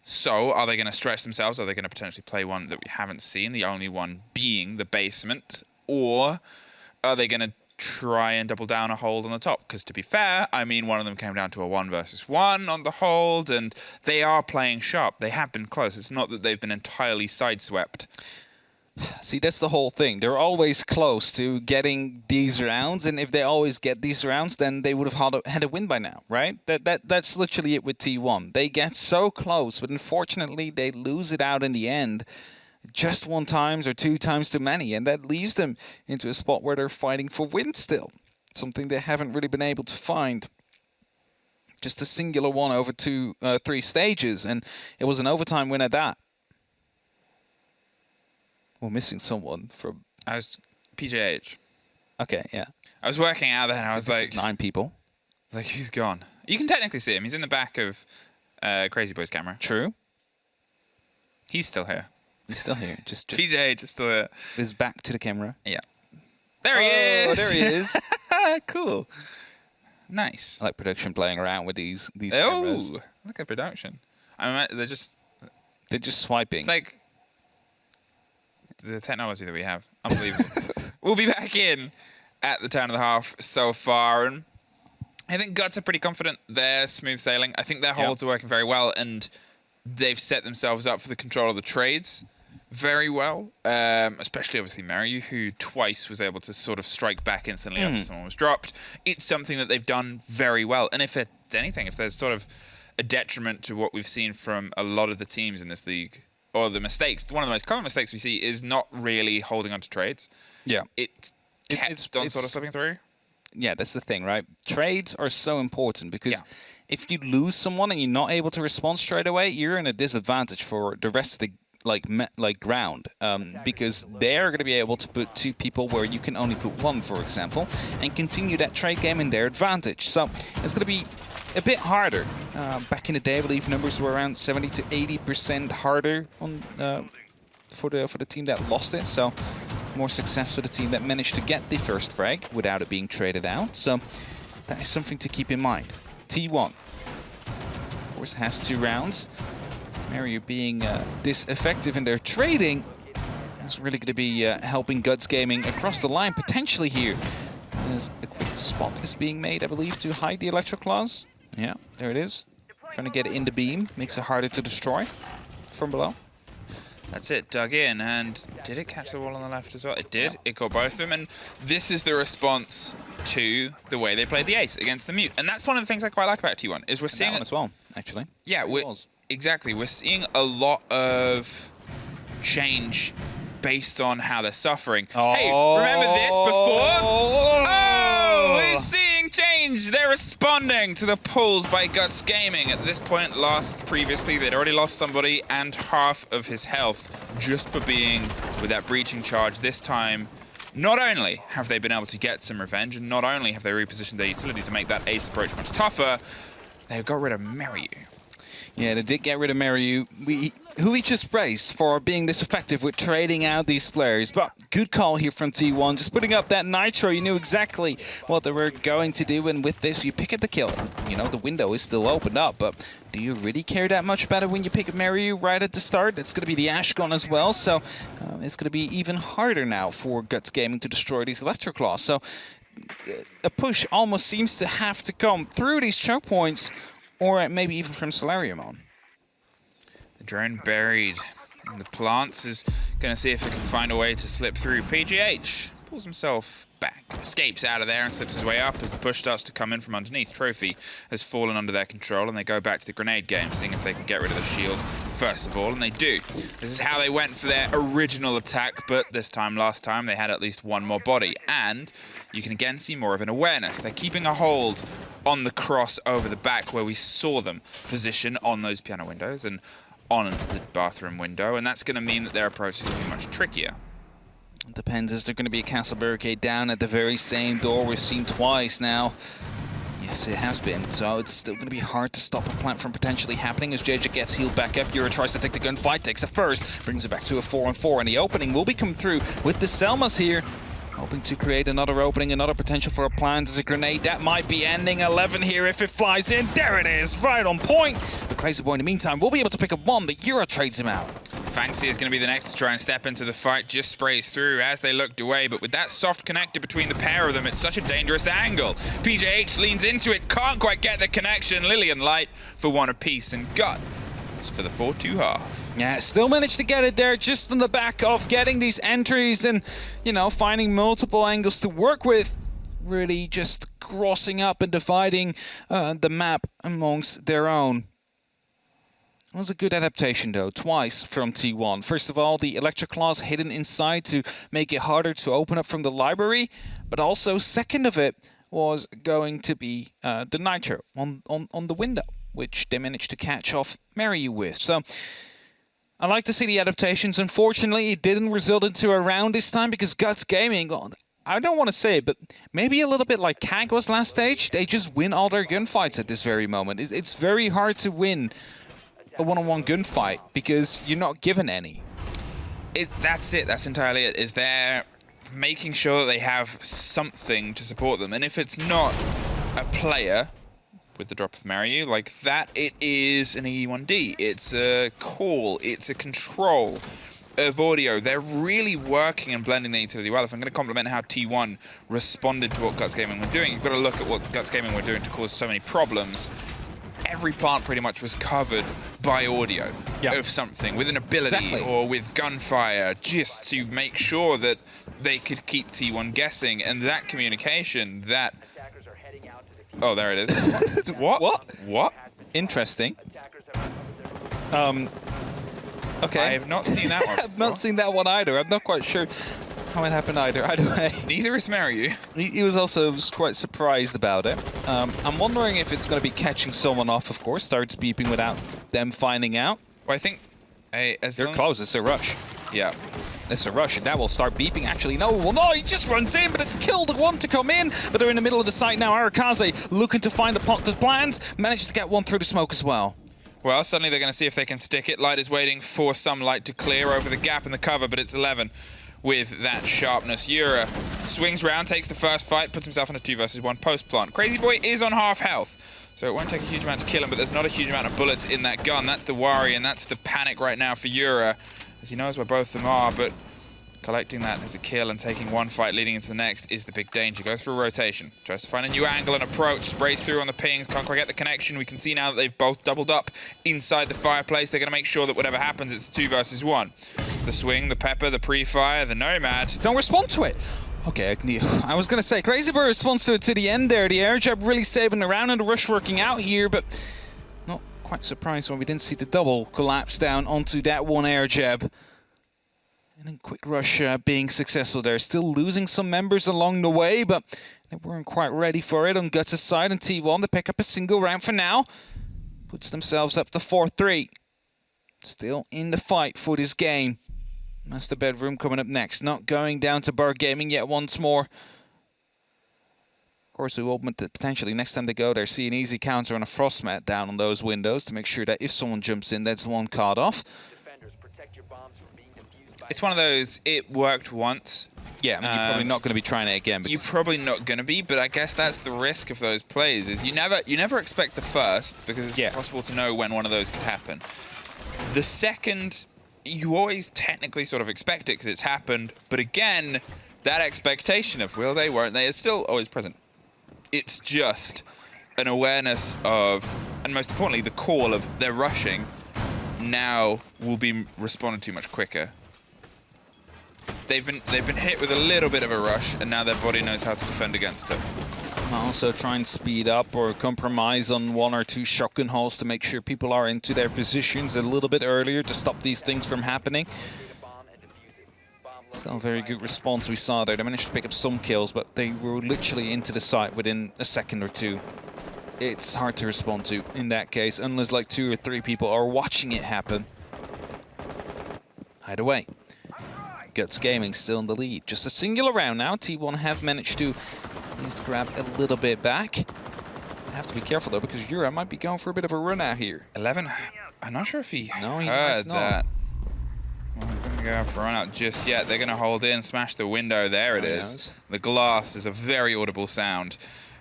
So are they going to stretch themselves? Are they going to potentially play one that we haven't seen, the only one being the basement? Or are they going to try and double down a hold on the top? Because to be fair, I mean, one of them came down to a 1 versus 1 on the hold, and they are playing sharp. They have been close. It's not that they've been entirely sideswept. See, that's the whole thing. They're always close to getting these rounds, and if they always get these rounds, then they would have had a win by now, right? That's literally it with T1. They get so close, but unfortunately, they lose it out in the end. Just 1 time or 2 times too many, and that leaves them into a spot where they're fighting for wins still. Something they haven't really been able to find. Just a singular one over 3 stages, and it was an overtime win at that. We're missing someone from... I was PJH. Okay, yeah. I was working out there and I was like... 9 people. Like, he's gone. You can technically see him. He's in the back of Crazy Boy's camera. True. He's still here. He's still here. Just PJH is still here. His back to the camera. Yeah. There he is! There he is. Cool. Nice. I like production playing around with these cameras. Oh, look at production. I mean, they're just swiping. It's like the technology that we have. Unbelievable. We'll be back in at the turn of the half so far, and I think Guts are pretty confident. They're smooth sailing. I think their holds are working very well, and they've set themselves up for the control of the trades very well. Especially, obviously, Mario, who twice was able to sort of strike back instantly after someone was dropped. It's something that they've done very well. And if it's anything, if there's sort of a detriment to what we've seen from a lot of the teams in this league, or the mistakes, one of the most common mistakes we see is not really holding on to trades. Yeah. It's sort of slipping through. Yeah, that's the thing, right? Trades are so important because if you lose someone and you're not able to respond straight away, you're in a disadvantage for the rest of the ground, because they're going to be able to put 2 people where you can only put 1, for example, and continue that trade game in their advantage. So it's going to be a bit harder. Back in the day, I believe numbers were around 70 to 80% harder on for the team that lost it. So more success for the team that managed to get the first frag without it being traded out. So that is something to keep in mind. T1, of course, has 2 rounds. Mario being this effective in their trading is really going to be helping Guts Gaming across the line potentially here. There's a quick spot is being made, I believe, to hide the Electro Claws. Yeah, there it is. Trying to get it in the beam. Makes it harder to destroy from below. That's it, dug in, and did it catch the wall on the left as well? It did. It got both of them, and this is the response to the way they played the Ace against the Mute. And that's one of the things I quite like about T1, is we're seeing... that one as well, actually. Yeah, exactly. We're seeing a lot of change based on how they're suffering. Oh. Hey, remember this before? Oh, we're seeing change. They're responding to the pulls by Guts Gaming. At this point, previously, they'd already lost somebody and half of his health just for being with that breaching charge. This time, not only have they been able to get some revenge, and not only have they repositioned their utility to make that Ace approach much tougher, they got rid of Mario. Yeah, they did get rid of Mario, who we just praised for being this effective with trading out these players. But good call here from T1, just putting up that Nitro. You knew exactly what they were going to do, and with this, you pick up the kill. You know, the window is still opened up, but do you really care that much better when you pick up Mario right at the start? It's going to be the Ashgon as well, so it's going to be even harder now for Guts Gaming to destroy these Electro Claws. So a push almost seems to have to come through these choke points, or maybe even from Solarium on. The drone buried in the plants is going to see if it can find a way to slip through. PGH pulls himself back, escapes out of there and slips his way up as the push starts to come in from underneath. Trophy has fallen under their control and they go back to the grenade game, seeing if they can get rid of the shield first of all, and they do. This is how they went for their original attack, but last time, they had at least 1 more body, and you can again see more of an awareness. They're keeping a hold on the cross over the back where we saw them position on those piano windows and on the bathroom window, and that's going to mean that their approach is going to be much trickier. It depends. Is there going to be a castle barricade down at the very same door we've seen twice now? Yes, it has been. So it's still going to be hard to stop a plant from potentially happening as JJ gets healed back up. Yura tries to take the gunfight, takes it first, brings it back to a 4-on-4, and the opening will be coming through with the Selmas here. Hoping to create another opening, another potential for a plant as a grenade. That might be ending 11 here if it flies in. There it is, right on point. The Crazy Boy, in the meantime, will be able to pick up 1, but Yura trades him out. Fanxi is going to be the next to try and step into the fight. Just sprays through as they looked away, but with that soft connector between the pair of them, it's such a dangerous angle. PJH leans into it, can't quite get the connection. Lillian Light for 1 apiece, and Gut It's for the 4-2 half. Yeah, still managed to get it there just on the back of getting these entries and, you know, finding multiple angles to work with. Really just crossing up and dividing the map amongst their own. It was a good adaptation, though, twice from T1. First of all, the electric claws hidden inside to make it harder to open up from the library. But also, second of it was going to be the nitro on the window, which they managed to catch off Maryu with. So I like to see the adaptations. Unfortunately, it didn't result into a round this time because Guts Gaming, I don't want to say it, but maybe a little bit like CAG was last stage. They just win all their gunfights at this very moment. It's very hard to win a one-on-one gunfight because you're not given any. That's it. That's entirely it. Is they're making sure that they have something to support them. And if it's not a player with the drop of Maryu like that, it is an E1D. It's a call. It's a control of audio. They're really working and blending the utility well. If I'm going to compliment how T1 responded to what Guts Gaming were doing, you've got to look at what Guts Gaming were doing to cause so many problems. Every plant pretty much was covered by audio of something, with an ability or with gunfire, just to make sure that they could keep T1 guessing. And that communication, that... Oh, there it is. What? Interesting. Okay. I have not seen that one. I've not seen that one either. I'm not quite sure how it happened either way. Neither is Maryu. He was also quite surprised about it. I'm wondering if it's going to be catching someone off, of course. Starts beeping without them finding out. Well, I think... They're close. It's a rush. Yeah. It's a rush, and that will start beeping, actually. No, he just runs in, but it's killed the one to come in. But they're in the middle of the site now. Arakaze looking to find the plans. Managed to get one through the smoke as well. Well, suddenly they're going to see if they can stick it. Light is waiting for some light to clear over the gap in the cover, but it's 11 with that sharpness. Yura swings round, takes the first fight, puts himself in a 2 versus 1 post-plant. Crazy Boy is on half health, so it won't take a huge amount to kill him, but there's not a huge amount of bullets in that gun. That's the worry, and that's the panic right now for Yura, as he knows where both of them are, but collecting that as a kill and taking one fight leading into the next is the big danger. Goes for a rotation, tries to find a new angle and approach, sprays through on the pings, can't quite get the connection. We can see now that they've both doubled up inside the fireplace. They're going to make sure that whatever happens, it's 2 versus 1. The swing, the pepper, the pre-fire, the nomad. Don't respond to it. Okay, I was going to say, Crazy Bird responds to it to the end there. The air jab really saving the round and the rush working out here, but not quite surprised when we didn't see the double collapse down onto that one air jab. And then quick rush being successful there. Still losing some members along the way, but they weren't quite ready for it on Guts' side. And T1, they pick up a single round for now. Puts themselves up to 4-3. Still in the fight for this game. Master Bedroom coming up next. Not going down to Bar Gaming yet once more. Of course, we will potentially, next time they go there, see an easy counter on a frost mat down on those windows to make sure that if someone jumps in, that's the one caught off. It's one of those, it worked once. Yeah, I mean, you're probably not going to be trying it again. You're probably not going to be, but I guess that's the risk of those plays, is you never expect the first, because it's impossible to know when one of those could happen. The second, you always technically sort of expect it because it's happened, but again, that expectation of will they, won't they, is still always present. It's just an awareness of, and most importantly, the call of they're rushing now will be responded to much quicker. They've been hit with a little bit of a rush, and now their body knows how to defend against it. Also try and speed up or compromise on 1 or 2 shotgun holes to make sure people are into their positions a little bit earlier to stop these things from happening. Still a very good response we saw there. They managed to pick up some kills, but they were literally into the site within a second or 2. It's hard to respond to in that case, unless like 2 or 3 people are watching it happen. Either way. Guts Gaming still in the lead. Just a singular round now. T1 have managed to at least grab a little bit back. I have to be careful though, because Yura might be going for a bit of a run out here. 11. I'm not sure if he heard that. Well, he's not going to go for a run out just yet. They're going to hold in, smash the window. There it is. The glass is a very audible sound.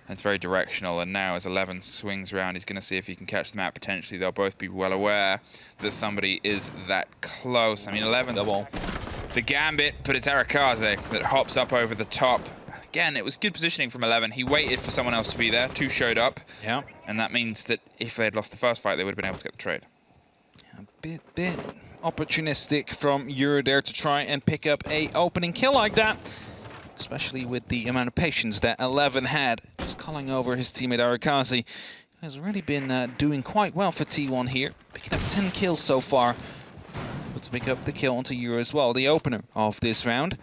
It's very directional, and now as 11 swings around, he's going to see if he can catch them out potentially. They'll both be well aware that somebody is that close. I mean, 11's the gambit, but it's Arakaze that hops up over the top. Again, it was good positioning from 11. He waited for someone else to be there. 2 showed up. Yeah. And that means that if they had lost the first fight, they would have been able to get the trade. A bit opportunistic from Euro there to try and pick up a opening kill like that. Especially with the amount of patience that 11 had. Just calling over his teammate Arakazi. Has really been doing quite well for T1 here. Picking up 10 kills so far. Able to pick up the kill onto Euro as well, the opener of this round.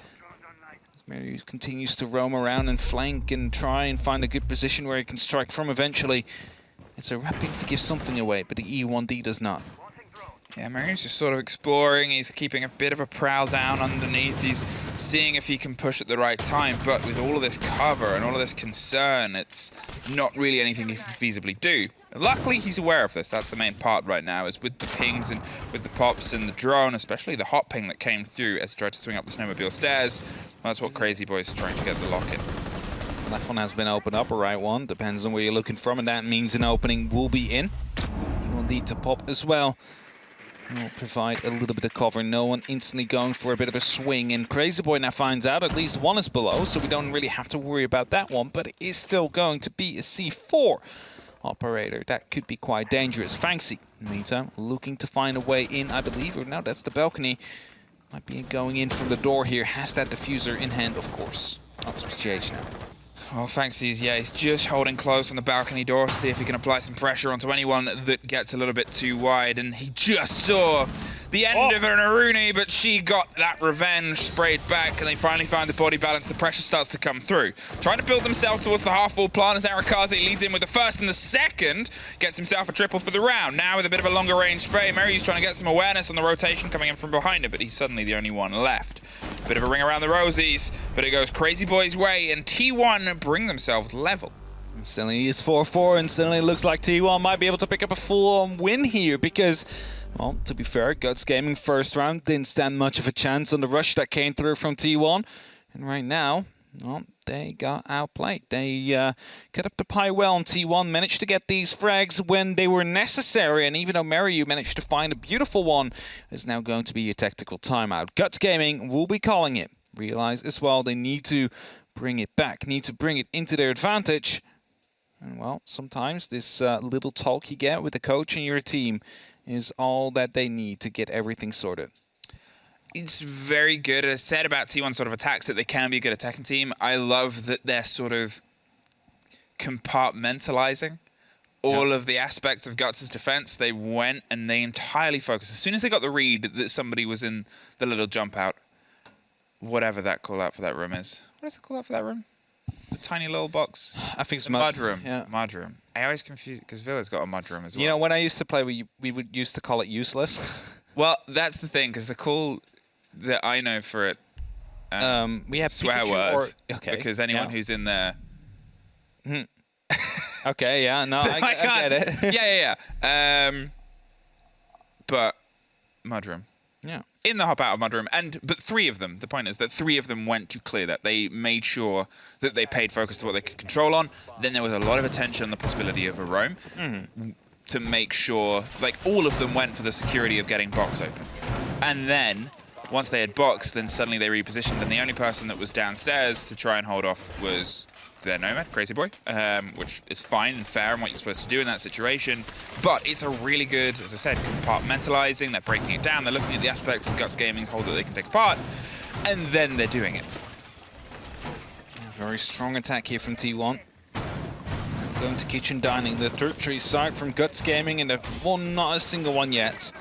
Mary continues to roam around and flank and try and find a good position where he can strike from eventually. It's a wrapping to give something away, but the E1D does not. Yeah, Mary's just sort of exploring. He's keeping a bit of a prowl down underneath. He's seeing if he can push at the right time. But with all of this cover and all of this concern, it's not really anything he can feasibly do. Luckily, he's aware of this. That's the main part right now, is with the pings and with the pops and the drone, especially the hot ping that came through as he tried to swing up the snowmobile stairs. That's what Crazy Boy's trying to get the lock in. Left one has been opened up, a right one. Depends on where you're looking from, and that means an opening will be in. You will need to pop as well. Will provide a little bit of cover. No one instantly going for a bit of a swing, and Crazy Boy now finds out at least one is below, so we don't really have to worry about that one, but it is still going to be a C4 operator. That could be quite dangerous. Fancy, in the meantime, looking to find a way in, I believe, or no, that's the balcony. Might be going in from the door here. Has that diffuser in hand, of course. Oh, it's PGH now. Well, Fancy's, yeah, he's just holding close on the balcony door to see if he can apply some pressure onto anyone that gets a little bit too wide. And he just saw the end of an Aruni, but she got that revenge sprayed back, and they finally find the body balance. The pressure starts to come through. Trying to build themselves towards the half-full plant as Arakazi leads in with the first and the second. Gets himself a triple for the round. Now with a bit of a longer range spray, Mary's trying to get some awareness on the rotation coming in from behind him, but he's suddenly the only one left. Bit of a ring around the rosies, but it goes Crazy Boy's way, and T1 bring themselves level. And suddenly it's 4-4, and suddenly it looks like T1 might be able to pick up a full-on win here, because, well, to be fair, Guts Gaming first round didn't stand much of a chance on the rush that came through from T1. And right now, well, they got outplayed. They cut up the pie well, and T1 managed to get these frags when they were necessary. And even though Mariu managed to find a beautiful one, it's now going to be a tactical timeout. Guts Gaming will be calling it. Realize as well they need to bring it back, need to bring it into their advantage. And well, sometimes this little talk you get with the coach and your team is all that they need to get everything sorted. It's very good. As said about T1 sort of attacks, that they can be a good attacking team. I love that they're sort of compartmentalizing all of the aspects of Guts' defense. They went and they entirely focused. As soon as they got the read that somebody was in the little jump out, whatever that call out for that room is. What is the call out for that room? The tiny little box? I think it's mud room. Yeah. Mud room. I always confuse because Villa's got a mud room as well. You know, when I used to play, we would used to call it useless. Well, that's the thing, because the call that I know for it, we have swear Pikachu word, okay, because anyone who's in there. Okay, yeah, no, So I get it. yeah. But mudroom. Yeah. In the hop out of mudroom, but three of them. The point is that three of them went to clear that. They made sure that they paid focus to what they could control on. Then there was a lot of attention on the possibility of a roam to make sure, like all of them went for the security of getting box open. And then once they had box, then suddenly they repositioned, and the only person that was downstairs to try and hold off was their Nomad, Crazy Boy, which is fine and fair and what you're supposed to do in that situation. But it's a really good, as I said, compartmentalizing. They're breaking it down. They're looking at the aspects of Guts Gaming's hold that they can take apart, and then they're doing it. Very strong attack here from T1. Going to Kitchen Dining, the tertiary side from Guts Gaming, and they've won not a single one yet.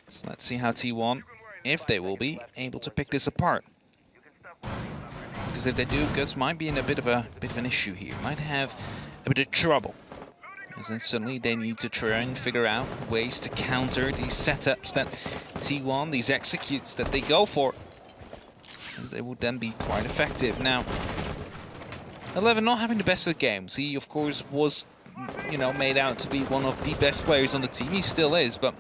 So let's see how T1, if they will be able to pick this apart. Because if they do, Guts might be in a bit of an issue here. Might have a bit of trouble. Because then suddenly they need to try and figure out ways to counter these setups that T1, these executes that they go for. And they would then be quite effective. Now, 11 not having the best of the games. He, of course, was, you know, made out to be one of the best players on the team. He still is, but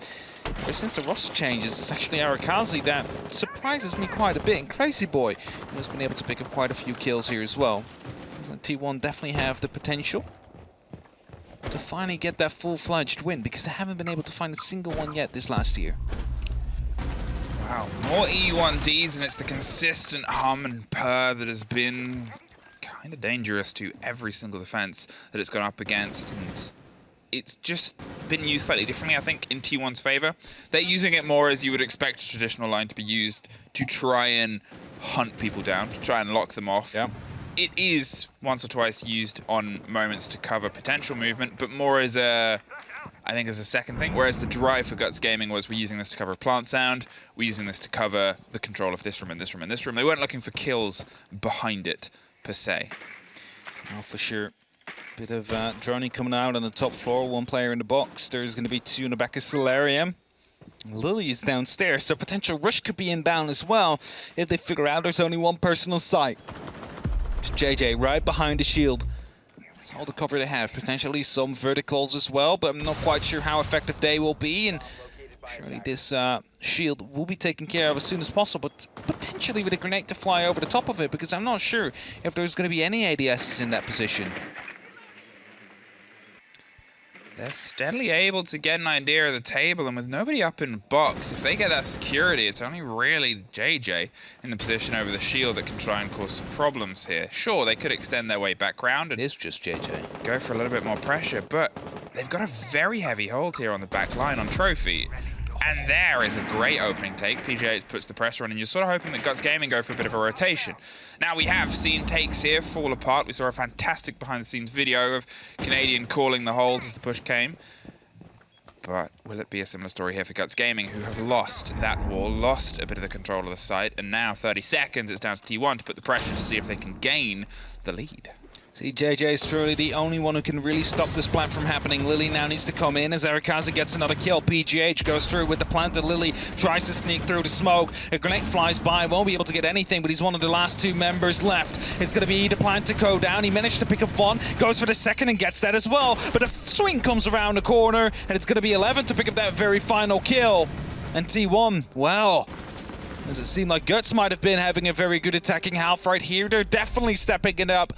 ever since the roster changes, it's actually Arakazi that surprises me quite a bit. And Crazy Boy has been able to pick up quite a few kills here as well. T1 definitely have the potential to finally get that full-fledged win, because they haven't been able to find a single one yet this last year. Wow, more E1Ds, and it's the consistent hum and purr that has been kind of dangerous to every single defense that it's gone up against. And it's just been used slightly differently, I think, in T1's favor. They're using it more as you would expect a traditional line to be used to try and hunt people down, to try and lock them off. Yeah. It is once or twice used on moments to cover potential movement, but more as a, I think, as a second thing. Whereas the drive for Guts Gaming was, we're using this to cover a plant sound, we're using this to cover the control of this room and this room and this room. They weren't looking for kills behind it, per se. Oh, for sure. Bit of droning coming out on the top floor. One player in the box. There's going to be two in the back of Solarium. Lily is downstairs, so potential rush could be inbound as well if they figure out there's only one person on site. It's JJ right behind the shield. That's all the cover they have. Potentially some verticals as well, but I'm not quite sure how effective they will be. And surely this shield will be taken care of as soon as possible, but potentially with a grenade to fly over the top of it, because I'm not sure if there's going to be any ADSs in that position. They're steadily able to get an idea of the table, and with nobody up in box, if they get that security, it's only really JJ in the position over the shield that can try and cause some problems here. Sure, they could extend their way back round and It is just JJ. go for a little bit more pressure, but they've got a very heavy hold here on the back line on Trophy. And there is a great opening take. PGH puts the pressure on, and you're sort of hoping that Guts Gaming go for a bit of a rotation. Now, we have seen takes here fall apart. We saw a fantastic behind-the-scenes video of Canadian calling the hold as the push came. But will it be a similar story here for Guts Gaming, who have lost that wall, lost a bit of the control of the site, and now 30 seconds, it's down to T1 to put the pressure to see if they can gain the lead. See, JJ is truly the only one who can really stop this plant from happening. Lily now needs to come in as Arakaza gets another kill. PGH goes through with the plant, and Lily tries to sneak through the smoke. A grenade flies by, won't be able to get anything, but he's one of the last two members left. It's going to be the plant to go down. He managed to pick up one, goes for the second and gets that as well. But a swing comes around the corner, and it's going to be 11 to pick up that very final kill. And T1, well, does it seem like Guts might have been having a very good attacking half right here? They're definitely stepping it up,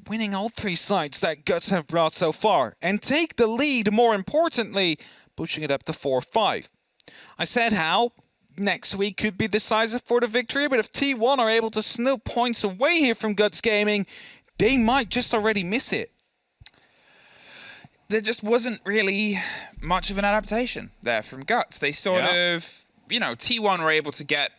winning all three sites that Guts have brought so far, and take the lead, more importantly, pushing it up to 4-5. I said how next week could be decisive for the victory, but if T1 are able to snoop points away here from Guts Gaming, they might just already miss it. There just wasn't really much of an adaptation there from Guts. They sort of, you know, T1 were able to get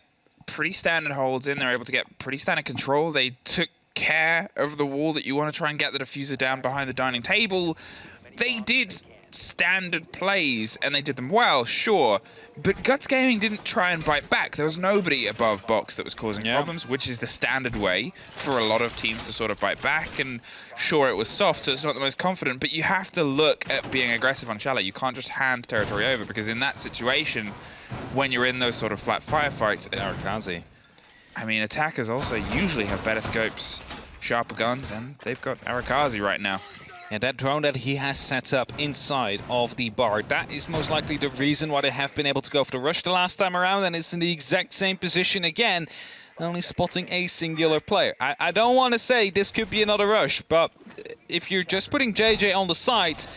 pretty standard holds in. They were able to get pretty standard control. They took care of the wall that you want to try and get the diffuser down behind the dining table. They did standard plays, and they did them well, sure, but Guts Gaming didn't try and bite back. There was nobody above box that was causing problems, which is the standard way for a lot of teams to sort of bite back, and sure, it was soft, so it's not the most confident, but you have to look at being aggressive on Chalet. You can't just hand territory over, because in that situation, when you're in those sort of flat firefights, Arakazi, I mean, attackers also usually have better scopes, sharper guns, and they've got Arakazi right now. And that drone that he has set up inside of the bar, that is most likely the reason why they have been able to go for the rush the last time around, and it's in the exact same position again, only spotting a singular player. I don't want to say this could be another rush, but if you're just putting JJ on the site,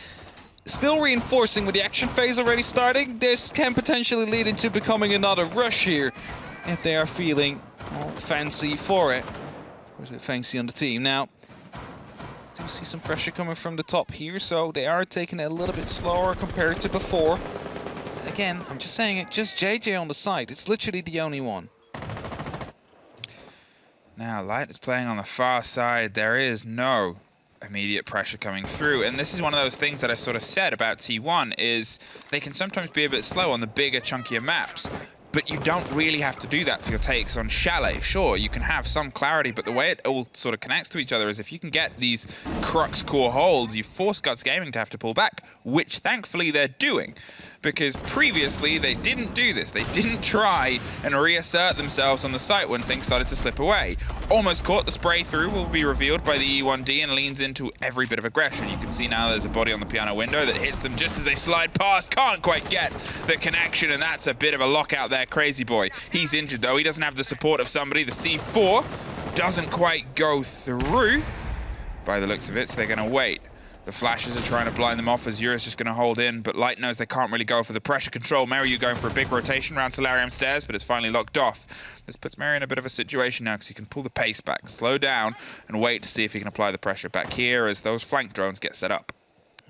still reinforcing with the action phase already starting, this can potentially lead into becoming another rush here if they are feeling fancy for it. Of course, a bit fancy on the team. Now, do see some pressure coming from the top here, so they are taking it a little bit slower compared to before. Again, I'm just saying it, just JJ on the side. It's literally the only one. Now, Light is playing on the far side. There is no immediate pressure coming through, and this is one of those things that I sort of said about T1, is they can sometimes be a bit slow on the bigger, chunkier maps. But you don't really have to do that for your takes on Chalet. Sure, you can have some clarity, but the way it all sort of connects to each other is if you can get these crux core holds, you force Guts Gaming to have to pull back, which thankfully they're doing. Because previously they didn't do this. They didn't try and reassert themselves on the site when things started to slip away. Almost caught. The spray through will be revealed by the E1D and leans into every bit of aggression. You can see now there's a body on the piano window that hits them just as they slide past. Can't quite get the connection, and that's a bit of a lockout there. Crazy boy. He's injured though. He doesn't have the support of somebody. The C4 doesn't quite go through by the looks of it, so they're going to wait. The flashes are trying to blind them off as Yura's just going to hold in, but Light knows they can't really go for the pressure control. Meryu going for a big rotation around Solarium stairs, but it's finally locked off. This puts Meryu in a bit of a situation now because he can pull the pace back, slow down, and wait to see if he can apply the pressure back here as those flank drones get set up.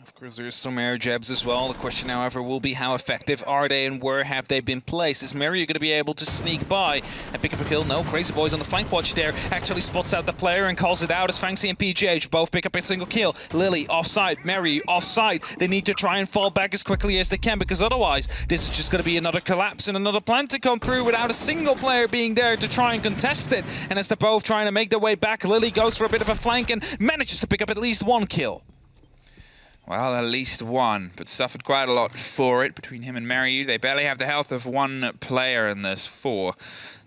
Of course, there's some air jabs as well. The question, however, will be how effective are they and where have they been placed? Is Mary going to be able to sneak by and pick up a kill? No, Crazy Boys on the flank watch there. Actually spots out the player and calls it out as Fancy and PGH both pick up a single kill. Lily offside, Mary offside. They need to try and fall back as quickly as they can because otherwise this is just going to be another collapse and another plant to come through without a single player being there to try and contest it. And as they're both trying to make their way back, Lily goes for a bit of a flank and manages to pick up at least one kill. Well, at least one, but suffered quite a lot for it between him and Mariu. They barely have the health of one player, and there's 4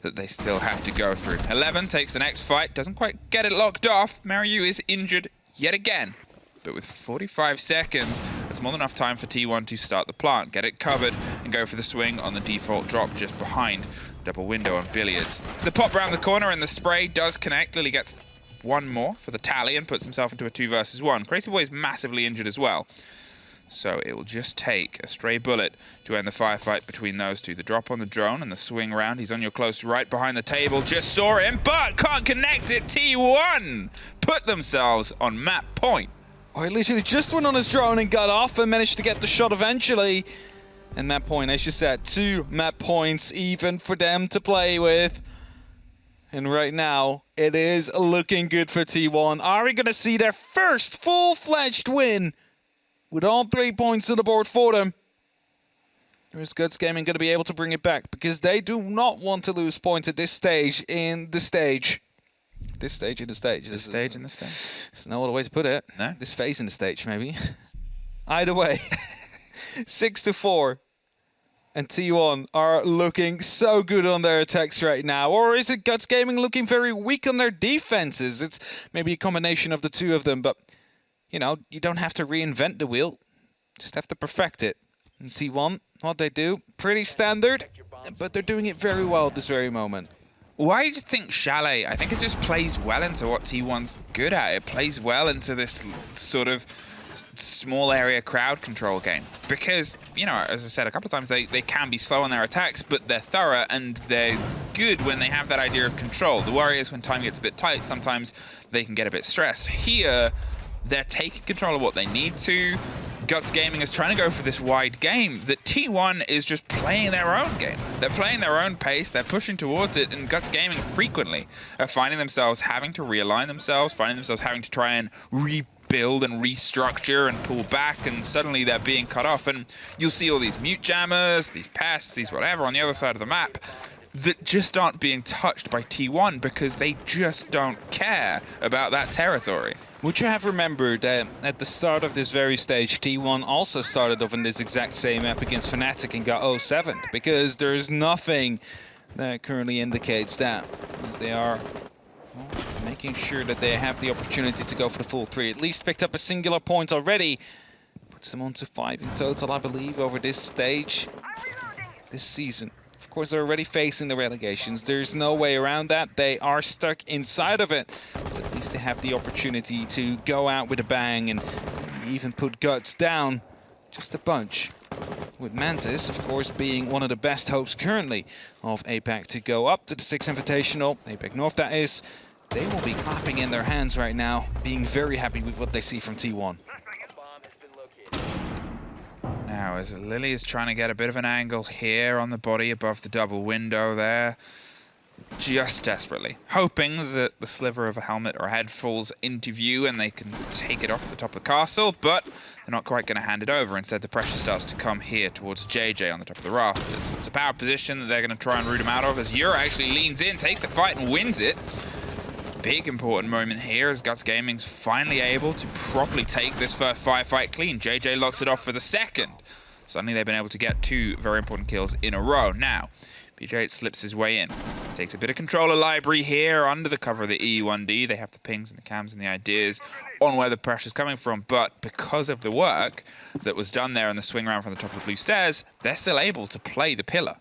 that they still have to go through. 11 takes the next fight, doesn't quite get it locked off. Mariu is injured yet again, but with 45 seconds, that's more than enough time for T1 to start the plant, get it covered, and go for the swing on the default drop just behind double window on Billiards. The pop around the corner and the spray does connect. Lily gets 1 more for the tally and puts himself into a 2 versus 1. Crazy Boy is massively injured as well. So it will just take a stray bullet to end the firefight between those two. The drop on the drone and the swing round. He's on your close right behind the table. Just saw him, but can't connect it. T1 put themselves on map point. Or he literally just went on his drone and got off and managed to get the shot eventually. And map point, as you said, 2 map points even for them to play with. And right now, it is looking good for T1. Are we going to see their first full-fledged win with all 3 points on the board for them? Or is Guts Gaming going to be able to bring it back? Because they do not want to lose points at this stage in the stage. This stage in the stage. This stage in the stage. There's no other way to put it. No? This phase in the stage, maybe. Either way, 6-4. And T1 are looking so good on their attacks right now. Or is it Guts Gaming looking very weak on their defenses? It's maybe a combination of the 2 of them, but, you know, you don't have to reinvent the wheel. Just have to perfect it. And T1, what they do, pretty standard, but they're doing it very well at this very moment. Why do you think Chalet? I think it just plays well into what T1's good at. It plays well into this sort of small area crowd control game because, you know, as I said a couple of times, they can be slow on their attacks, but they're thorough and they're good when they have that idea of control. The worry is when time gets a bit tight, sometimes they can get a bit stressed. Here, they're taking control of what they need to. Guts Gaming is trying to go for this wide game that T1 is just playing their own game. They're playing their own pace, they're pushing towards it, and Guts Gaming frequently are finding themselves having to realign themselves, finding themselves having to try and rebuild and restructure and pull back, and suddenly they're being cut off. And you'll see all these mute jammers, these pests, these whatever on the other side of the map that just aren't being touched by T1 because they just don't care about that territory. Would you have remembered that at the start of this very stage, T1 also started off in this exact same map against Fnatic and got 0-7? Because there's nothing that currently indicates that, as they are making sure that they have the opportunity to go for the full 3. At least picked up a singular point already. Puts them on to 5 in total, I believe, over this stage this season. Of course, they're already facing the relegations. There's no way around that. They are stuck inside of it. But at least they have the opportunity to go out with a bang and even put Guts down just a bunch. With Mantis, of course, being one of the best hopes currently of APAC to go up to the 6th Invitational. APAC North, that is. They will be clapping in their hands right now, being very happy with what they see from T1. Now, as Lily is trying to get a bit of an angle here on the body above the double window there, just desperately, hoping that the sliver of a helmet or a head falls into view and they can take it off the top of the castle, but they're not quite going to hand it over. Instead, the pressure starts to come here towards JJ on the top of the rafters. It's a power position that they're going to try and root him out of as Yura actually leans in, takes the fight and wins it. Big important moment here as Guts Gaming's finally able to properly take this first firefight clean. JJ locks it off for the second. Suddenly they've been able to get 2 very important kills in a row. Now, PJ slips his way in. Takes a bit of controller library here under the cover of the E1D. They have the pings and the cams and the ideas on where the pressure's coming from. But because of the work that was done there in the swing round from the top of the blue stairs, they're still able to play the pillar.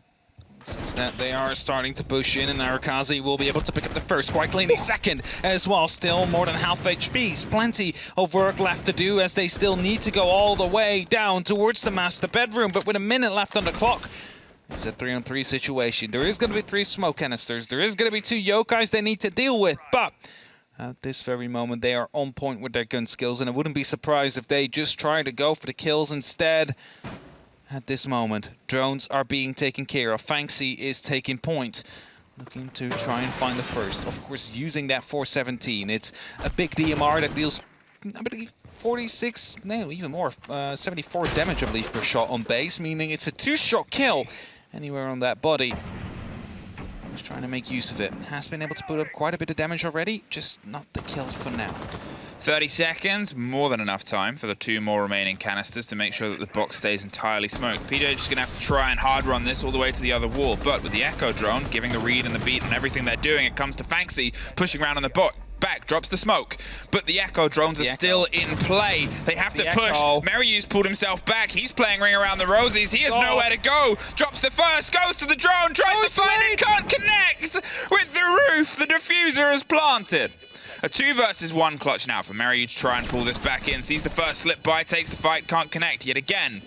Seems that they are starting to push in, and Arakazi will be able to pick up the first quite cleanly. Second as well, still more than half HP. Plenty of work left to do as they still need to go all the way down towards the master bedroom. But with a minute left on the clock, it's a 3-on-3 situation. There is going to be 3 smoke canisters. There is going to be 2 yokais they need to deal with. But At this very moment, they are on point with their gun skills, and I wouldn't be surprised if they just try to go for the kills instead. At this moment, drones are being taken care of. Fanxi is taking point, looking to try and find the first. Of course, using that 417. It's a big DMR that deals, I believe, 46, no, even more, 74 damage, I believe, per shot on base, meaning it's a 2-shot kill anywhere on that body. Just trying to make use of it. Has been able to put up quite a bit of damage already, just not the kills for now. 30 seconds, more than enough time for the 2 more remaining canisters to make sure that the box stays entirely smoked. PJ just going to have to try and hard run this all the way to the other wall, but with the Echo drone giving the read and the beat and everything they're doing, it comes to Fanxi pushing around on the bot. Back, drops the smoke, but the Echo drones are still in play. They have to push. Mariu's pulled himself back. He's playing Ring Around the Rosies. He has nowhere to go. Drops the first, goes to the drone, tries to find it, can't connect with the roof. The diffuser is planted. A 2 versus 1 clutch now for Mariu to try and pull this back in. Sees the first slip by, takes the fight, can't connect yet again.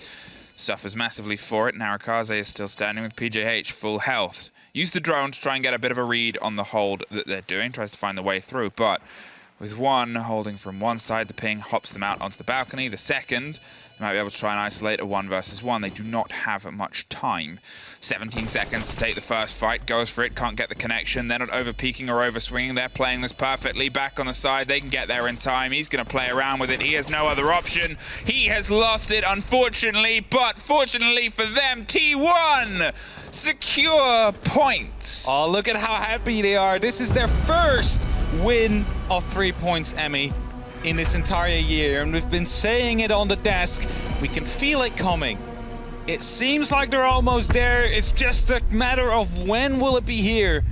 Suffers massively for it. Narakaze is still standing with PJH full health. Use the drone to try and get a bit of a read on the hold that they're doing. Tries to find the way through, but with one holding from one side, the ping hops them out onto the balcony. The second, they might be able to try and isolate a 1 versus 1. They do not have much time. 17 seconds to take the first fight. Goes for it, can't get the connection. They're not over-peaking or over-swinging. They're playing this perfectly. Back on the side, they can get there in time. He's going to play around with it. He has no other option. He has lost it, unfortunately, but fortunately for them, T1 secure points. Oh, look at how happy they are. This is their first win of 3 points, Emmy, in this entire year, and we've been saying it on the desk. We can feel it coming. It seems like they're almost there. It's just a matter of when will it be here.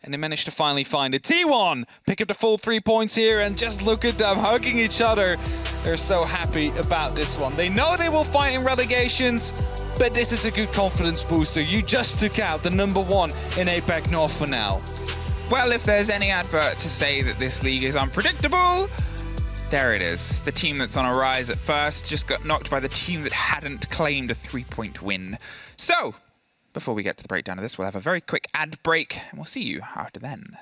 And they managed to finally find it. T1 pick up the full 3 points here, and just look at them hugging each other. They're so happy about this one. They know they will fight in relegations, but this is a good confidence booster. You just took out the #1 in APAC North for now. Well, if there's any advert to say that this league is unpredictable, there it is. The team that's on a rise at first just got knocked by the team that hadn't claimed a 3-point win. So, before we get to the breakdown of this, we'll have a very quick ad break, and we'll see you after then.